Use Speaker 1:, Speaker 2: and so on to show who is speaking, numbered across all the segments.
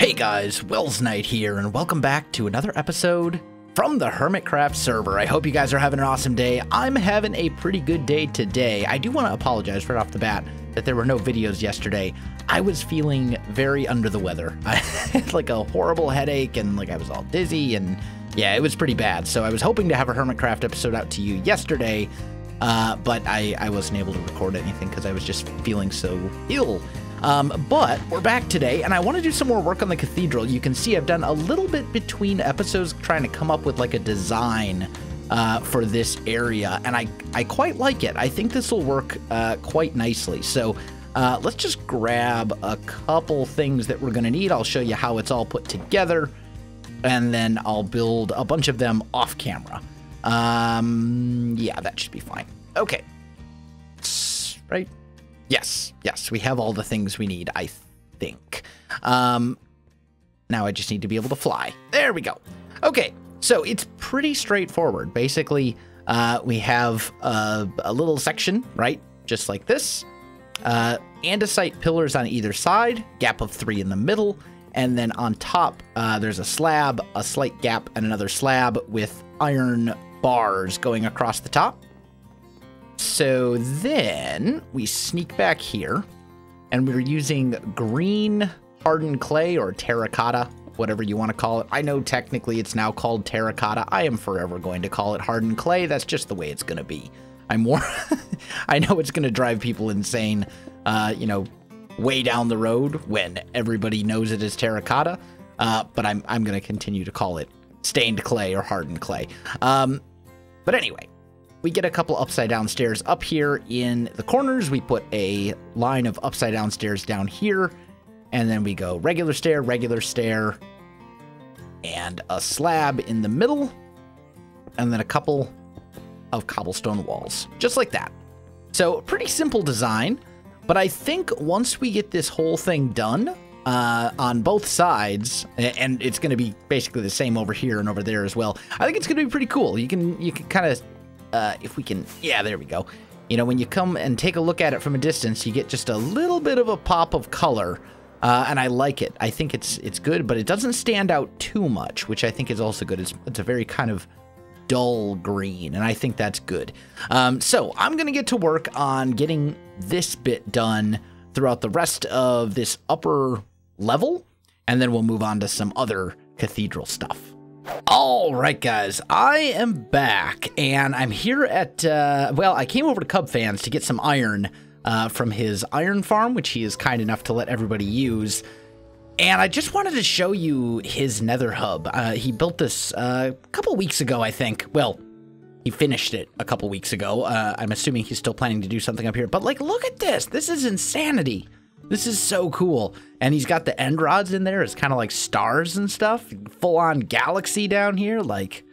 Speaker 1: Hey guys, Welsknight here, and welcome back to another episode from the Hermitcraft server. I hope you guys are having an awesome day. I'm having a pretty good day today. I do want to apologize right off the bat that there were no videos yesterday. I was feeling very under the weather. I had like a horrible headache and like I was all dizzy and yeah, it was pretty bad. So I was hoping to have a Hermitcraft episode out to you yesterday, but I wasn't able to record anything because I was just feeling so ill. But we're back today, and I want to do some more work on the Cathedral. You can see I've done a little bit between episodes trying to come up with like a design for this area, and I quite like it. I think this will work quite nicely. So let's just grab a couple things that we're going to need. I'll show you how it's all put together, and then I'll build a bunch of them off camera. Yeah, that should be fine. Okay. Right? Yes, we have all the things we need, I think. Now I just need to be able to fly. There we go. Okay, so it's pretty straightforward. Basically, we have a little section, right? Just like this. Andesite pillars on either side, gap of 3 in the middle, and then on top, there's a slab, a slight gap, and another slab with iron bars going across the top. So then we sneak back here, and we're using green hardened clay or terracotta, whatever you want to call it. I know technically it's now called terracotta. I am forever going to call it hardened clay. That's just the way it's going to be. I know it's going to drive people insane, you know, way down the road when everybody knows it as terracotta. But I'm going to continue to call it stained clay or hardened clay. But anyway. We get a couple upside down stairs up here in the corners. We put a line of upside down stairs down here. And then we go regular stair, and a slab in the middle. And then a couple of cobblestone walls, just like that. So pretty simple design. But I think once we get this whole thing done on both sides, and it's going to be basically the same over here and over there as well. I think it's going to be pretty cool. You can kind of... if we can, yeah, there we go. You know, when you come and take a look at it from a distance, you get just a little bit of a pop of color, and I like it. I think it's good, but it doesn't stand out too much, which I think is also good. It's a very kind of dull green, and I think that's good. So I'm going to get to work on getting this bit done throughout the rest of this upper level, and then we'll move on to some other cathedral stuff. All right, guys, I am back, and I'm here at, well, I came over to Cub Fans to get some iron from his iron farm, which he is kind enough to let everybody use, and I just wanted to show you his nether hub. He built this a couple weeks ago, I think. Well, he finished it a couple weeks ago. I'm assuming he's still planning to do something up here, but, like, look at this. This is insanity. This is so cool. And he's got the end rods in there. It's kind of like stars and stuff. Full on galaxy down here. Like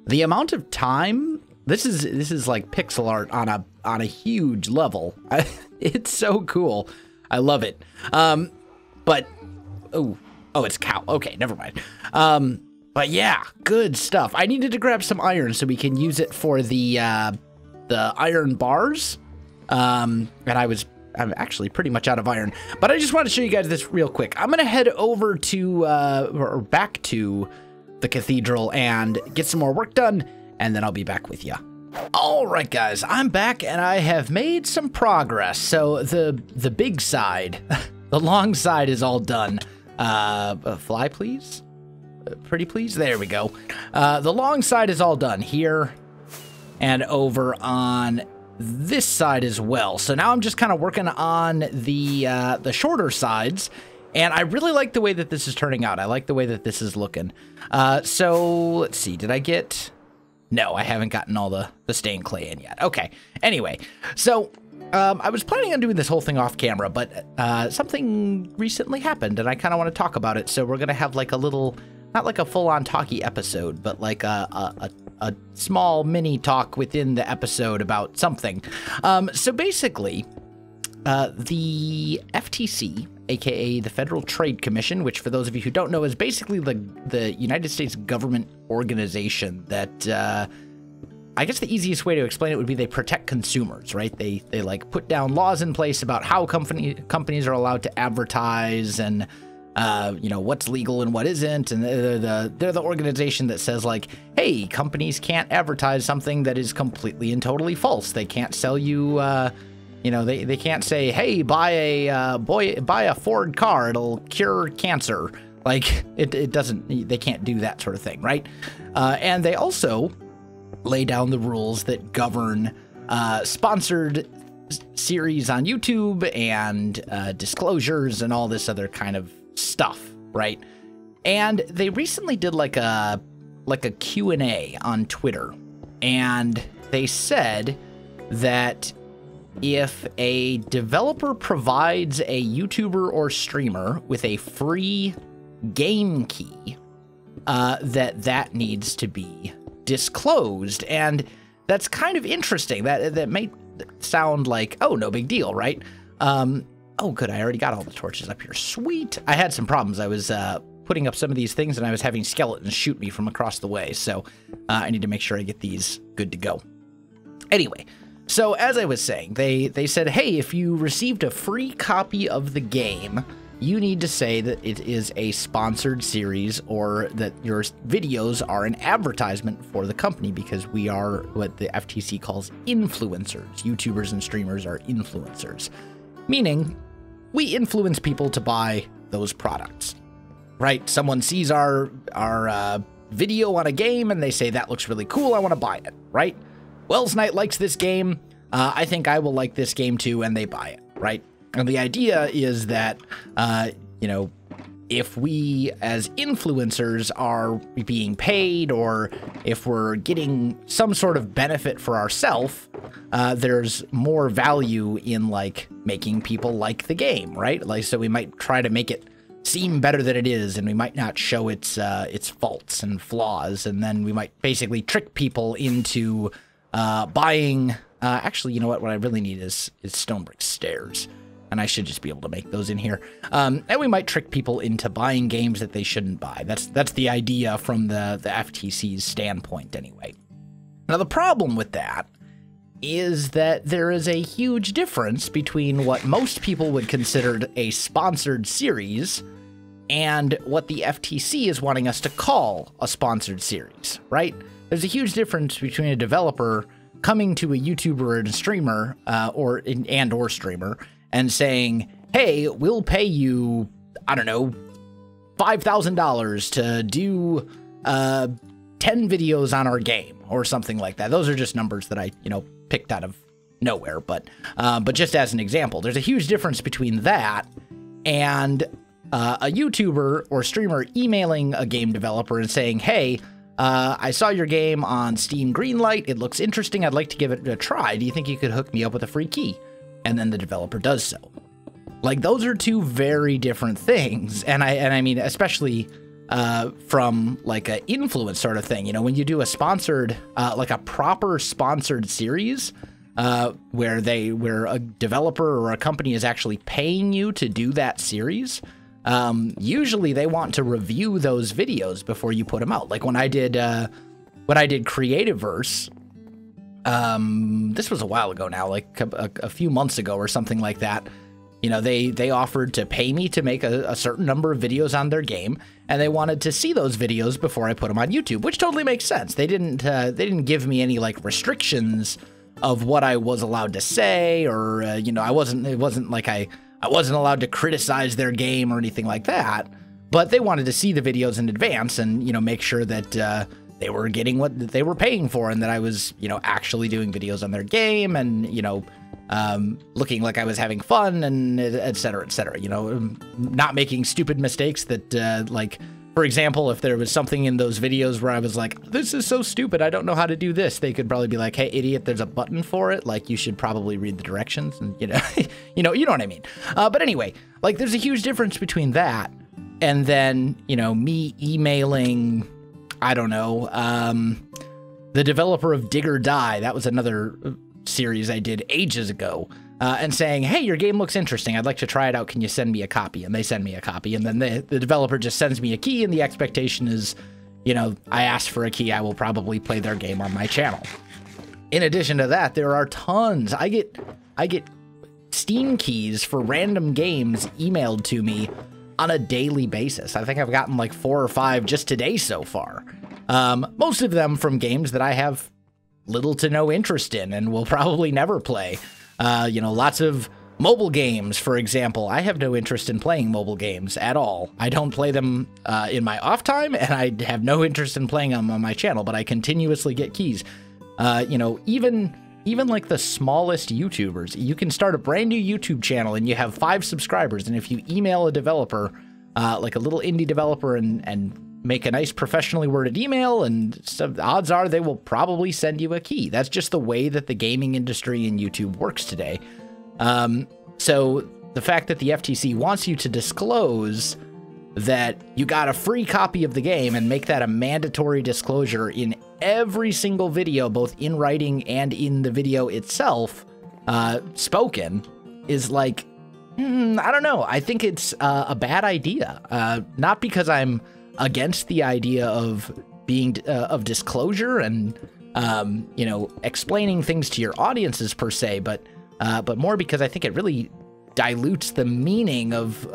Speaker 1: the amount of time. This is like pixel art on a huge level. It's so cool. I love it. But oh, it's cow. Okay, never mind. But yeah, good stuff. I needed to grab some iron so we can use it for the iron bars. And I'm actually pretty much out of iron, but I just want to show you guys this real quick. I'm going to head over to, or back to the cathedral and get some more work done, and then I'll be back with you. All right, guys, I'm back, and I have made some progress. So the big side, the long side is all done. Fly, please? Pretty please? There we go. The long side is all done here and over on this side as well. So now I'm just kind of working on the shorter sides, and I really like the way that this is turning out. I like the way that this is looking. So let's see, did I get... No, I haven't gotten all the stained clay in yet. Okay, anyway, so I was planning on doing this whole thing off camera, but something recently happened, and I kind of want to talk about it. So we're gonna have like a little, not like a full-on talky episode, but like a small mini talk within the episode about something. So basically, the FTC, aka the Federal Trade Commission, which for those of you who don't know is basically the United States government organization that I guess the easiest way to explain it would be they protect consumers, right? They like put down laws in place about how companies are allowed to advertise and you know, what's legal and what isn't. And they're the organization that says, like, hey, companies can't advertise something that is completely and totally false. They can't sell you, you know, they can't say, hey, buy a Ford car, it'll cure cancer. Like, it doesn't, they can't do that sort of thing, right? And they also lay down the rules that govern sponsored series on YouTube and disclosures and all this other kind of stuff, right? And they recently did like a Q&A on Twitter, and they said that if a developer provides a YouTuber or streamer with a free game key, that needs to be disclosed. And that's kind of interesting. That may sound like, oh, no big deal, right? Oh, good. I already got all the torches up here. Sweet. I had some problems. I was putting up some of these things, and I was having skeletons shoot me from across the way. So I need to make sure I get these good to go. Anyway, so as I was saying, they said, hey, if you received a free copy of the game, you need to say that it is a sponsored series or that your videos are an advertisement for the company, because we are what the FTC calls influencers. YouTubers and streamers are influencers, meaning we influence people to buy those products, right? Someone sees our video on a game and they say, that looks really cool, I want to buy it, right? Welsknight likes this game, I think I will like this game too, and they buy it, right? And the idea is that, you know, if we as influencers are being paid, or if we're getting some sort of benefit for ourselves, there's more value in, like, making people like the game, right? Like, so we might try to make it seem better than it is, and we might not show its faults and flaws, and then we might basically trick people into buying. Actually, you know what? What I really need is stone brick stairs. And I should just be able to make those in here. And we might trick people into buying games that they shouldn't buy. That's the idea from the FTC's standpoint, anyway. Now, the problem with that is that there is a huge difference between what most people would consider a sponsored series and what the FTC is wanting us to call a sponsored series, right? There's a huge difference between a developer coming to a YouTuber and a streamer, or streamer, and saying, hey, we'll pay you, I don't know, $5,000 to do 10 videos on our game, or something like that. Those are just numbers that I, you know, picked out of nowhere. But just as an example, there's a huge difference between that and a YouTuber or streamer emailing a game developer and saying, hey, I saw your game on Steam Greenlight. It looks interesting. I'd like to give it a try. Do you think you could hook me up with a free key? And then the developer does so. Like, those are two very different things. And I mean, especially from like an influence sort of thing, you know, when you do a sponsored, like a proper sponsored series, where a developer or a company is actually paying you to do that series, usually they want to review those videos before you put them out. Like when I did Creativeverse, this was a while ago now, like a few months ago or something like that. You know, they offered to pay me to make a certain number of videos on their game, and they wanted to see those videos before I put them on YouTube, which totally makes sense. They didn't give me any like restrictions of what I was allowed to say, or you know, it wasn't like I wasn't allowed to criticize their game or anything like that. But they wanted to see the videos in advance and, you know, make sure that they were getting what they were paying for, and that I was, you know, actually doing videos on their game, and, you know, looking like I was having fun, and et cetera, you know, not making stupid mistakes that, like, for example, if there was something in those videos where I was like, this is so stupid, I don't know how to do this, they could probably be like, hey, idiot, there's a button for it, like, you should probably read the directions, and, you know, you know what I mean. But anyway, like, there's a huge difference between that and then, you know, me emailing, I don't know, the developer of Dig or Die, that was another series I did ages ago, and saying, hey, your game looks interesting, I'd like to try it out, can you send me a copy? And they send me a copy, and then the developer just sends me a key, and the expectation is, you know, I asked for a key, I will probably play their game on my channel. In addition to that, there are tons. I get Steam keys for random games emailed to me on a daily basis. I think I've gotten like 4 or 5 just today so far. Most of them from games that I have little to no interest in and will probably never play. You know, lots of mobile games, for example. I have no interest in playing mobile games at all. I don't play them in my off time, and I have no interest in playing them on my channel, but I continuously get keys. You know, even like the smallest YouTubers, you can start a brand new YouTube channel and you have 5 subscribers, and if you email a developer, like a little indie developer, and make a nice professionally worded email, and stuff, odds are they will probably send you a key. That's just the way that the gaming industry and YouTube works today. So the fact that the FTC wants you to disclose that you got a free copy of the game and make that a mandatory disclosure in every single video, both in writing and in the video itself, spoken, is like, I don't know. I think it's a bad idea. Not because I'm against the idea of being of disclosure and you know, explaining things to your audiences per se, but more because I think it really dilutes the meaning of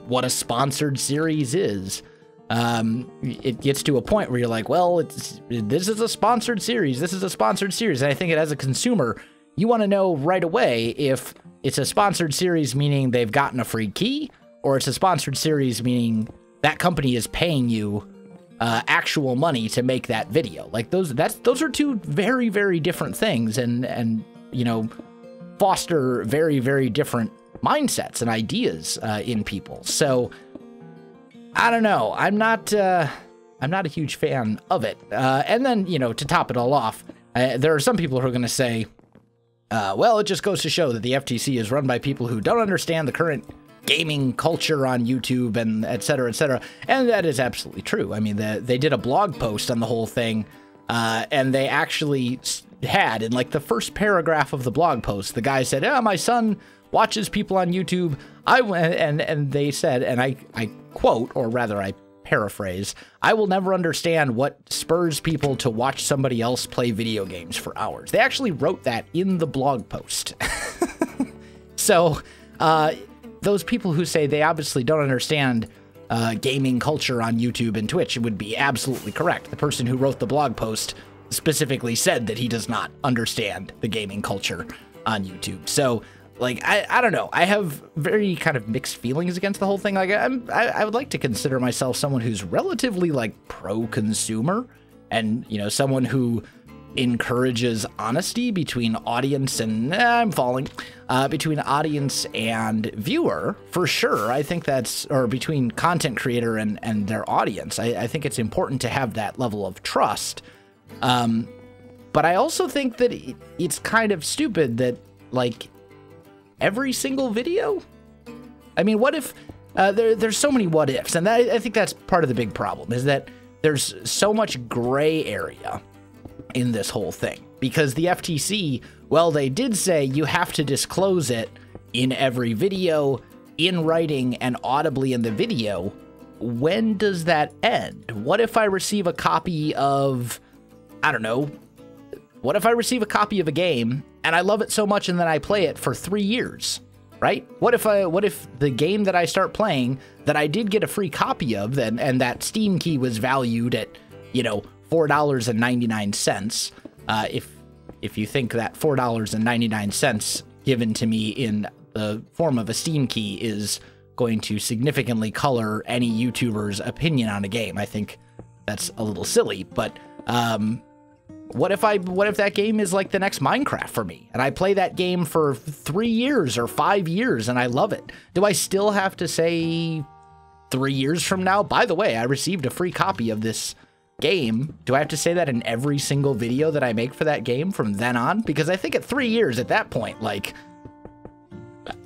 Speaker 1: what a sponsored series is. It gets to a point where you're like, well, this is a sponsored series. This is a sponsored series. And I think as a consumer, you want to know right away if it's a sponsored series, meaning they've gotten a free key, or it's a sponsored series, meaning that company is paying you actual money to make that video. Like those are 2 very, very different things, and you know, foster very, very different mindsets and ideas in people. So I don't know. I'm not a huge fan of it. And then, you know, to top it all off, there are some people who are going to say, well, it just goes to show that the FTC is run by people who don't understand the current gaming culture on YouTube, and et cetera, et cetera. And that is absolutely true. I mean, they did a blog post on the whole thing, and they actually had, in like the first paragraph of the blog post, the guy said, my son watches people on YouTube. And they said, and I quote, or rather I paraphrase, I will never understand what spurs people to watch somebody else play video games for hours. They actually wrote that in the blog post. So, those people who say they obviously don't understand gaming culture on YouTube and Twitch would be absolutely correct. The person who wrote the blog post specifically said that he does not understand the gaming culture on YouTube. So, like, I don't know. I have very kind of mixed feelings against the whole thing. Like, I would like to consider myself someone who's relatively, like, pro-consumer, and, you know, someone who encourages honesty between audience and between audience and viewer, for sure. I think that's, or between content creator and their audience. I think it's important to have that level of trust. But I also think that it's kind of stupid that, like, every single video? I mean, what if there's so many what ifs, and I think that's part of the big problem, is that there's so much gray area in this whole thing, because the FTC, well, they did say you have to disclose it in every video, in writing, and audibly in the video. When does that end? What if I receive a copy of, I don't know, what if I receive a copy of a game and I love it so much and then I play it for 3 years, right? What if the game that I start playing that I did get a free copy of, and that Steam key was valued at, you know, $4.99, if you think that $4.99 given to me in the form of a Steam key is going to significantly color any YouTuber's opinion on a game, I think that's a little silly. But what if that game is like the next Minecraft for me, and I play that game for 3 years or 5 years and I love it? Do I still have to say 3 years from now, by the way, I received a free copy of this game? Do I have to say that in every single video that I make for that game from then on? Because I think at 3 years at that point, like,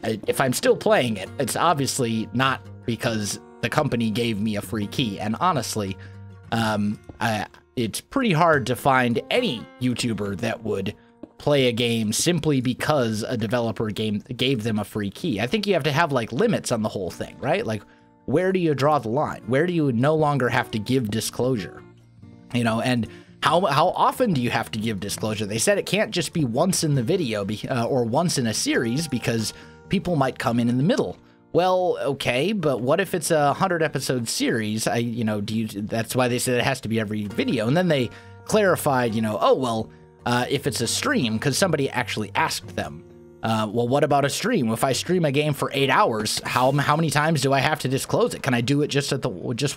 Speaker 1: if I'm still playing it, it's obviously not because the company gave me a free key. And honestly, it's pretty hard to find any YouTuber that would play a game simply because a developer gave them a free key. I think you have to have, like, limits on the whole thing, right? Like, where do you draw the line? Where do you no longer have to give disclosure? You know, and how often do you have to give disclosure? They said it can't just be once in the video or once in a series, because people might come in the middle Well, okay, but what if it's a 100-episode series? That's why they said it has to be every video. And then they clarified, oh, well, if it's a stream, because somebody actually asked them, well, what about a stream? If I stream a game for 8 hours, how many times do I have to disclose it? Can I do it just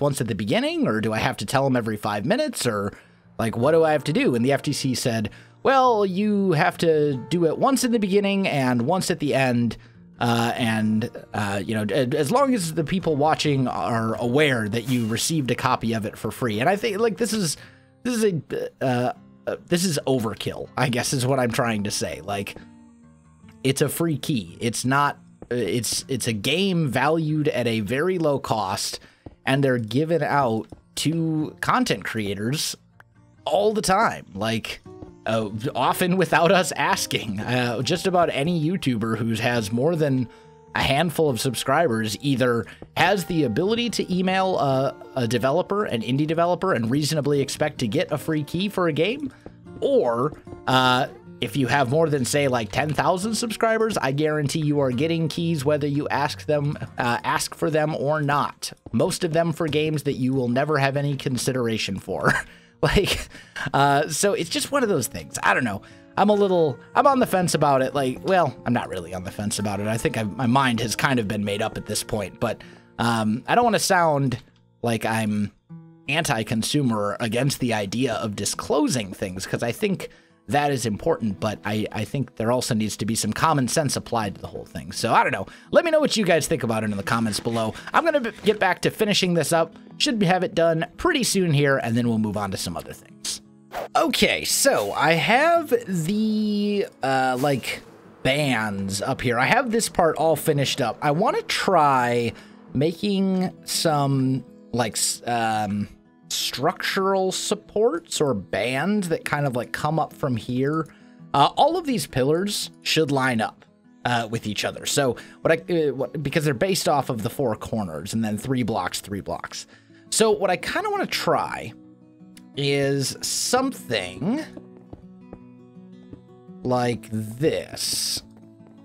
Speaker 1: once at the beginning, or do I have to tell them every 5 minutes, or like, what do I have to do? And the FTC said, well, you have to do it once in the beginning and once at the end. As long as the people watching are aware that you received a copy of it for free. And I think like this is overkill, I guess is what I'm trying to say. Like, it's a free key. It's not, it's a game valued at a very low cost, and they're given out to content creators all the time. Like, often without us asking. Just about any YouTuber who has more than a handful of subscribers either has the ability to email a developer, an indie developer, and reasonably expect to get a free key for a game, or if you have more than, say, like 10,000 subscribers, I guarantee you are getting keys whether you ask for them or not. Most of them for games that you will never have any consideration for. Like, so it's just one of those things. I don't know. I'm on the fence about it. Like, well, I'm not really on the fence about it. I think my mind has kind of been made up at this point, but I don't want to sound like I'm anti-consumer against the idea of disclosing things, because I think that is important, but I think there also needs to be some common sense applied to the whole thing. So I don't know. Let me know what you guys think about it in the comments below. I'm going to get back to finishing this up. Should have it done pretty soon here, and then we'll move on to some other things. Okay, so I have the, bands up here. I have this part all finished up. I want to try making some, structural supports or bands that kind of like come up from here. All of these pillars should line up with each other. So because they're based off of the 4 corners and then 3 blocks. So what I kind of want to try is something like this.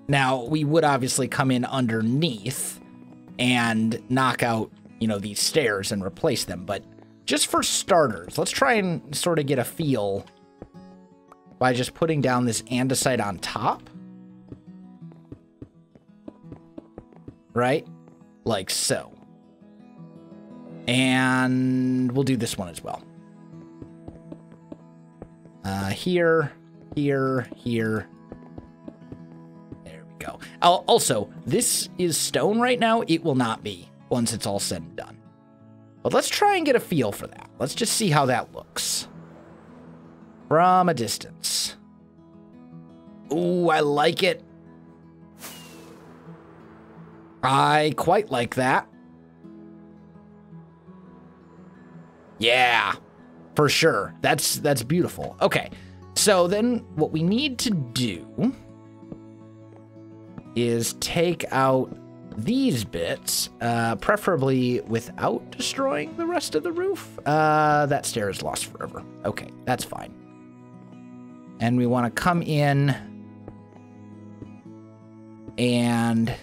Speaker 1: Now, we would obviously come in underneath and knock out, these stairs and replace them, but just for starters, let's try and sort of get a feel by just putting down this andesite on top. Right? Like so. And we'll do this one as well. Here. There we go. Also, this is stone right now. It will not be once it's all said and done. But let's try and get a feel for that. Let's just see how that looks from a distance. Ooh, I like it. I quite like that. Yeah, for sure. That's beautiful. Okay, so then what we need to do is take out these bits, preferably without destroying the rest of the roof. That stair is lost forever. Okay, that's fine. And we want to come in and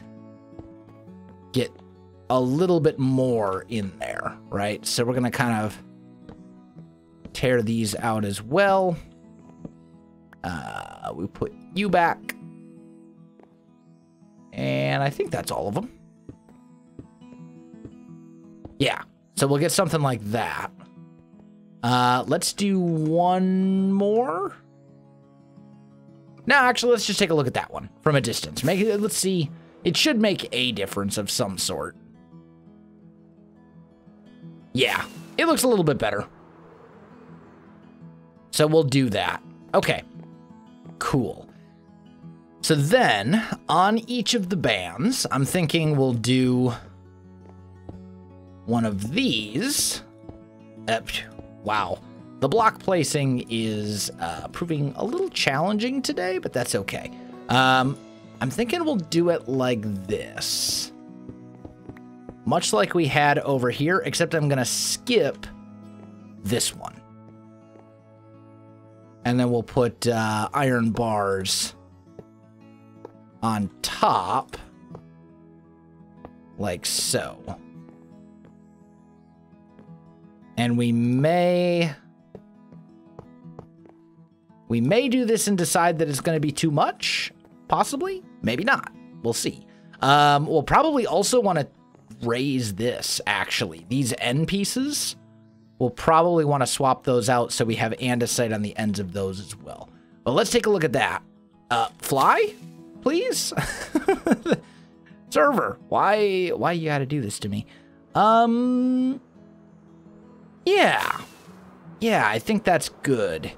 Speaker 1: get a little bit more in there, right? So we're going to kind of tear these out as well. We put you back. And I think that's all of them. Yeah, so we'll get something like that. Let's do one more. No, actually, let's just take a look at that one from a distance. Let's see. It should make a difference of some sort. Yeah, it looks a little bit better. So we'll do that. Okay, cool. So then, on each of the bands, I'm thinking we'll do one of these. Wow. The block placing is proving a little challenging today, but that's okay. I'm thinking we'll do it like this. Much like we had over here, except I'm going to skip this one. And then we'll put iron bars on top. like so. And we may do this and decide that it's going to be too much. Possibly. Maybe not. We'll see. We'll probably also want to raise this, actually. These end pieces, we'll probably want to swap those out so we have andesite on the ends of those as well. But let's take a look at that. Fly, please? Server, why you gotta do this to me? Yeah, I think that's good.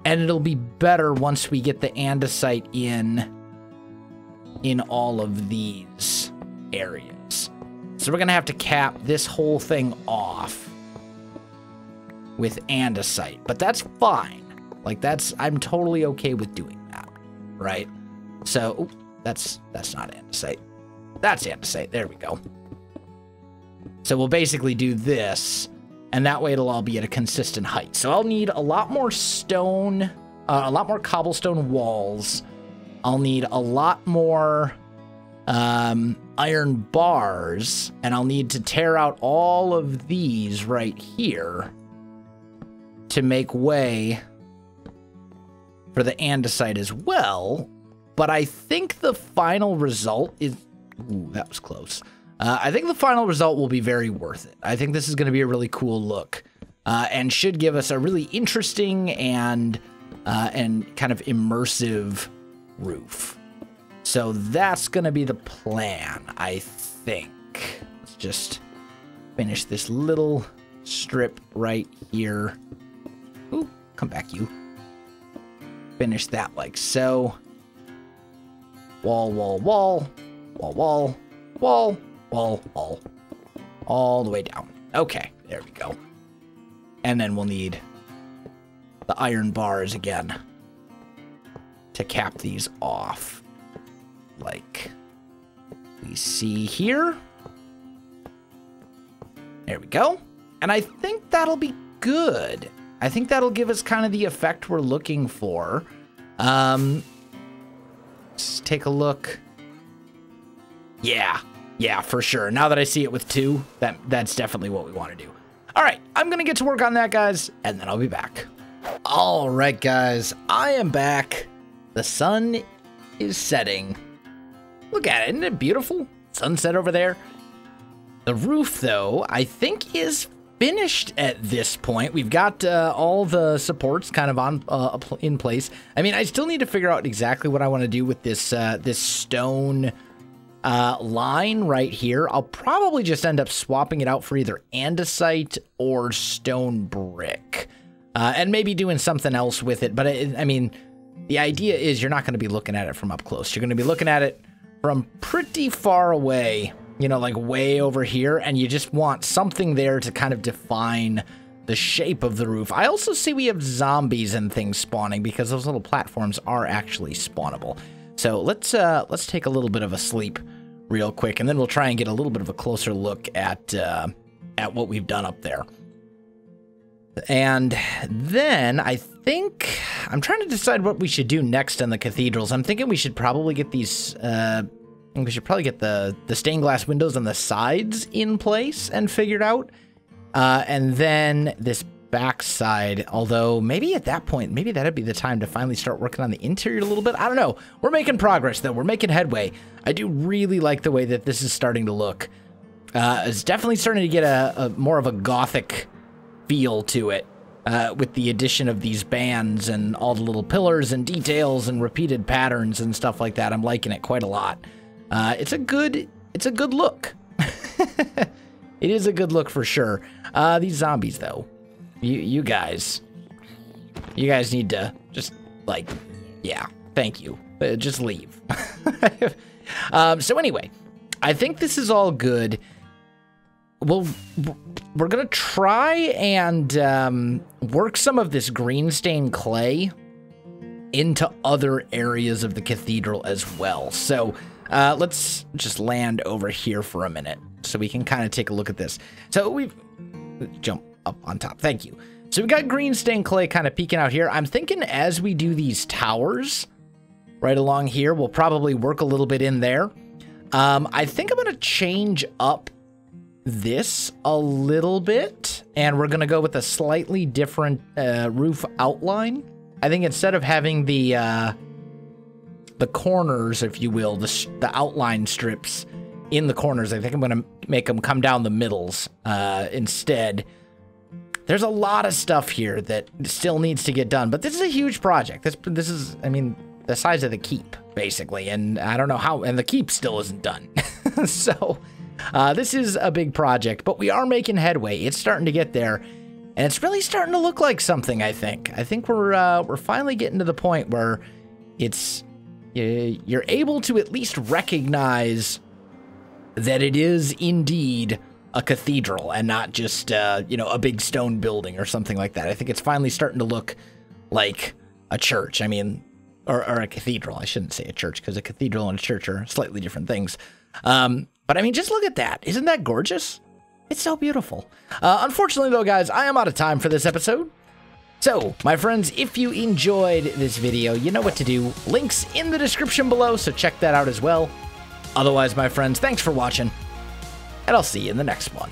Speaker 1: And it'll be better once we get the andesite in all of these areas. So we're gonna have to cap this whole thing off with andesite, but that's fine. Like I'm totally okay with doing that, right? So, ooh, that's not andesite. That's andesite, there we go. So we'll basically do this, and that way it'll all be at a consistent height. So I'll need a lot more stone, a lot more cobblestone walls. I'll need a lot more iron bars, and I'll need to tear out all of these right here to make way for the andesite as well. But I think the final result is... Ooh, that was close. I think the final result will be very worth it. I think this is going to be a really cool look, and should give us a really interesting and kind of immersive roof. So that's going to be the plan, I think. Let's just finish this little strip right here. Ooh, come back, you. Finish that like so. Wall, wall, wall, wall, wall, wall, wall, wall, all the way down. Okay, there we go. And then we'll need the iron bars again to cap these off, like we see here. There we go. And I think that'll be good. I think that'll give us kind of the effect we're looking for. Let's take a look. Yeah, for sure. Now that I see it with 2, that's definitely what we want to do. All right, I'm going to get to work on that, guys, and then I'll be back. All right, guys, I am back. The sun is setting. Look at it. Isn't it beautiful? Sunset over there. The roof, though, I think is finished at this point. We've got all the supports kind of on in place. I mean, I still need to figure out exactly what I want to do with this this stone line right here. I'll probably just end up swapping it out for either andesite or stone brick, and maybe doing something else with it. But I mean, the idea is you're not going to be looking at it from up close. You're going to be looking at it from pretty far away. You know, like way over here, and you just want something there to kind of define the shape of the roof. I also see we have zombies and things spawning because those little platforms are actually spawnable. So let's take a little bit of a sleep real quick, and then we'll try and get a little bit of a closer look at what we've done up there. And then I think I'm trying to decide what we should do next on the cathedrals. I'm thinking we should probably get these we should probably get the stained glass windows on the sides in place and figured out. And then this back side, although maybe at that point, maybe that'd be the time to finally start working on the interior a little bit. I don't know. We're making progress, though. We're making headway. I do really like the way that this is starting to look. It's definitely starting to get a more of a gothic feel to it, with the addition of these bands and all the little pillars and details and repeated patterns and stuff like that. I'm liking it quite a lot. It's a good look. It is a good look for sure. These zombies, though, you guys need to just, like, yeah, thank you. Just leave. So anyway, I think this is all good. Well, we're gonna try and work some of this green stained clay into other areas of the cathedral as well. So let's just land over here for a minute so we can kind of take a look at this. So we've jump up on top. Thank you. So we got green stained clay kind of peeking out here. I'm thinking as we do these towers right along here, we'll probably work a little bit in there. I think I'm going to change up this a little bit, and we're going to go with a slightly different roof outline. I think instead of having the corners, if you will, the outline strips in the corners, I think I'm going to make them come down the middles instead. There's a lot of stuff here that still needs to get done, but this is a huge project. This is, I mean, the size of the keep, basically, and I don't know how, and the keep still isn't done. So this is a big project, but we are making headway. It's starting to get there, and it's really starting to look like something, I think. I think we're finally getting to the point where you're able to at least recognize that it is indeed a cathedral and not just, you know, a big stone building or something like that. I think it's finally starting to look like a church. I mean, or a cathedral. I shouldn't say a church, because a cathedral and a church are slightly different things. But I mean, just look at that. Isn't that gorgeous? It's so beautiful. Unfortunately, though, guys, I am out of time for this episode. So, my friends, if you enjoyed this video, you know what to do. Links in the description below, so check that out as well. Otherwise, my friends, thanks for watching, and I'll see you in the next one.